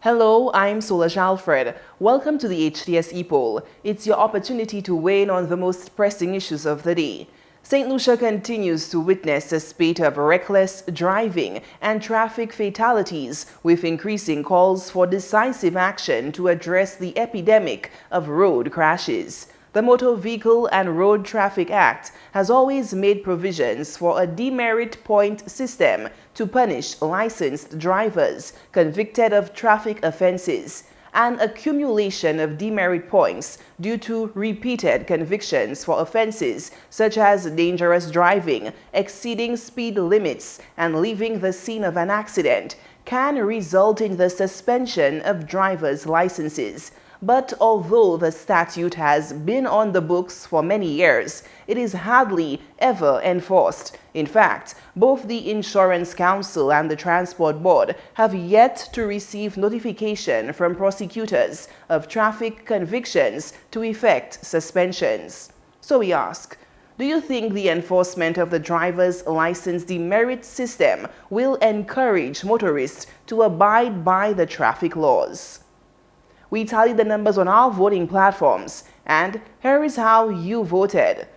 Hello, I'm Solange Alfred. Welcome to the Hts Epoll. It's your opportunity to weigh in on the most pressing issues of the day. St. Lucia continues to witness a spate of reckless driving and traffic fatalities, with increasing calls for decisive action to address the epidemic of road crashes. The Motor Vehicle and Road Traffic Act has always made provisions for a demerit point system to punish licensed drivers convicted of traffic offenses. An accumulation of demerit points due to repeated convictions for offenses such as dangerous driving, exceeding speed limits, and leaving the scene of an accident can result in the suspension of drivers' licenses. But although the statute has been on the books for many years, it is hardly ever enforced. In fact, both the Insurance Council and the Transport Board have yet to receive notification from prosecutors of traffic convictions to effect suspensions. So we ask, do you think the enforcement of the driver's license demerit system will encourage motorists to abide by the traffic laws? We tallied the numbers on our voting platforms, and here is how you voted.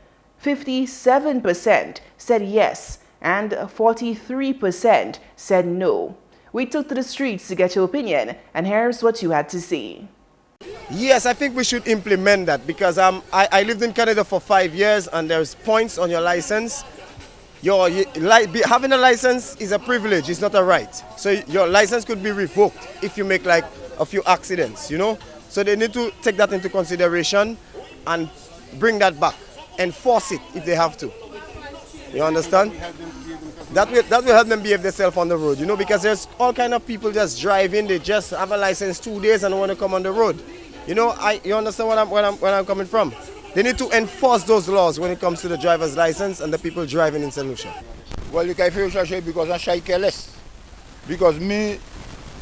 57% said yes, and 43% said no. We took to the streets to get your opinion, and here's what you had to say. Yes, I think we should implement that because I lived in Canada for 5 years and there's points on your license. Having a license is a privilege, it's not a right. So your license could be revoked if you make like a few accidents, you know. So they need to take that into consideration and bring that back, enforce it if they have to. You understand? That will help them behave themselves on the road, you know, because there's all kind of people just driving, they just have a license 2 days and don't want to come on the road. You know, you understand where I'm coming from? They need to enforce those laws when it comes to the driver's license and the people driving in St. Lucia. Well, you can feel because I'm shy careless. Because me,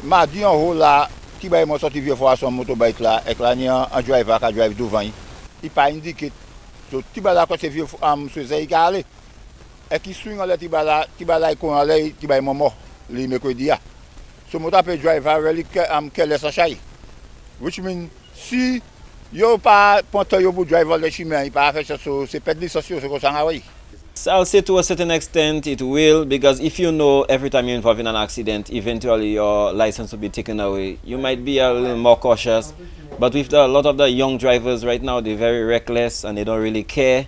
ma di en haut là, qui va me sortir vieux fois son motorbike là, et là ni un driver qui drive devant, il pas indiqué. So ti ba là quand c'est vieux monsieur ça il aller. Et qui swing là ti ba là qu'on aller ti ba mort le mercredi a. So motorbike driver really careless shy. Which means si yo pas ponto yo pour driver le chemin, il pas faire ça, c'est perdre licence sur comme ça oui. I'll say to a certain extent it will, because if you know every time you're involved in an accident, eventually your license will be taken away. You might be a little more cautious, but with a lot of the young drivers right now, they're very reckless and they don't really care.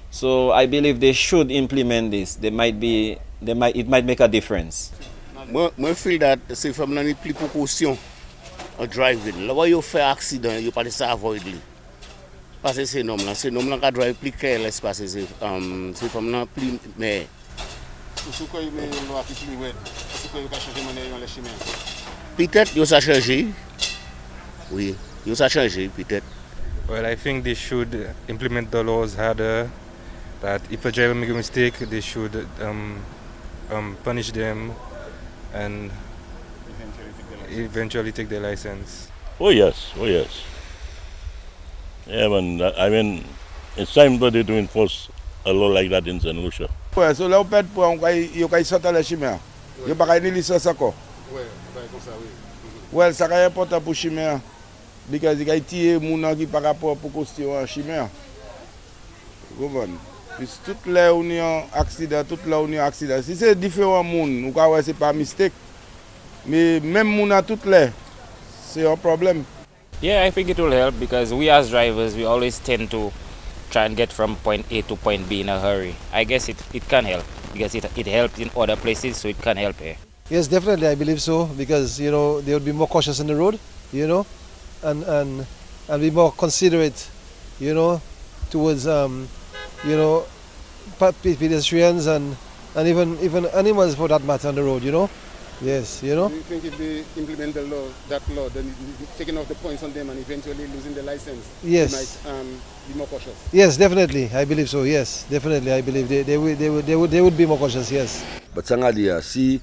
So I believe they should implement this. It might make a difference. I feel that c'est from la plus précaution en driving. Là où you fait accident, you pas ça avoid. Parce que c'est normal, qui drive plus careless parce que c'est from là plus mais Pourquoi quoi il met loi qui plus ouais. Pourquoi il pas changer manière les chemins. Peut-être yo ça changer. Oui, yo ça changer peut-être. Well, I think they should implement the laws harder. That if a driver make a mistake, they should punish them and eventually take their license. Oh yes. Yeah, I mean, it's time for them to enforce a law like that in St. Lucia. Ouais, so là on perd pour yo kay sortir le chemin. Yo pas ni licence encore. Ouais, comme ça oui. Ouais, ça est important pour chemin because il kay tirer moun qui par rapport pour question chemin. Vous comprenez? Puis toute là on a accident, Si c'est différent moun, ou ka ouais c'est pas mistake. Mais même moun a toute là, c'est un problème. Yeah, I think it will help because we as drivers, we always tend to try and get from point A to point B in a hurry. I guess it can help because it helped in other places, so it can help here. Yes, definitely, I believe so because, you know, they would be more cautious on the road, you know, and be more considerate, you know, towards, you know, pedestrians and even animals for that matter on the road, you know. Yes, you know. Do you think if they implement that law, then taking off the points on them and eventually losing the license, yes, they might be more cautious? Yes, definitely, I believe so. Yes, definitely, I believe they would be more cautious. Yes. But Sangadia, si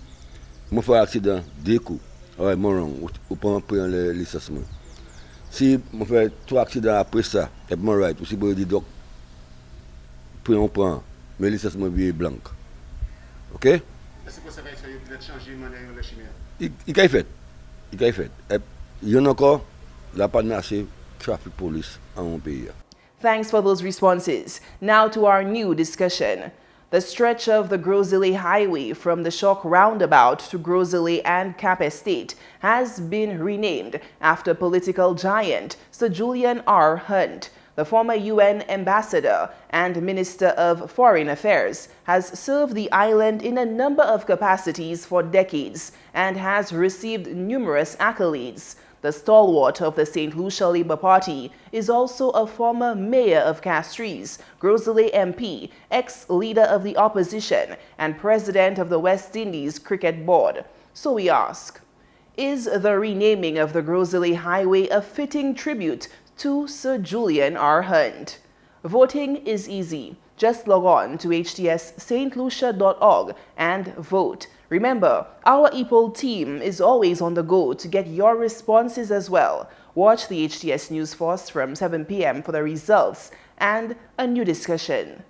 je fais un accident, 2 coups, ouais, mon ou pas prendre le licenciement. Si je fais 3 accidents après ça, et mon right, ou si je dis donc, prends, mais le licenciement est blanc. Ok? Est-ce que ça va être peut-être changer de manière le chemin? Il a fait. il a fait. Il y a encore la pas assez traffic police en pays. Thanks for those responses. Now to our new discussion. The stretch of the Grosile Highway from the Shock Roundabout to Grosile and Cap Estate has been renamed after political giant Sir Julian R. Hunt. The former UN ambassador and Minister of Foreign Affairs has served the island in a number of capacities for decades and has received numerous accolades. The stalwart of the St. Lucia Labour Party is also a former mayor of Castries, Grosile MP, ex-leader of the opposition, and president of the West Indies Cricket Board. So we ask, is the renaming of the Grosile Highway a fitting tribute to Sir Julian R. Hunt? Voting is easy. Just log on to htsstlucia.org and vote. Remember, our Epoll team is always on the go to get your responses as well. Watch the HTS News Force from 7 p.m. for the results and a new discussion.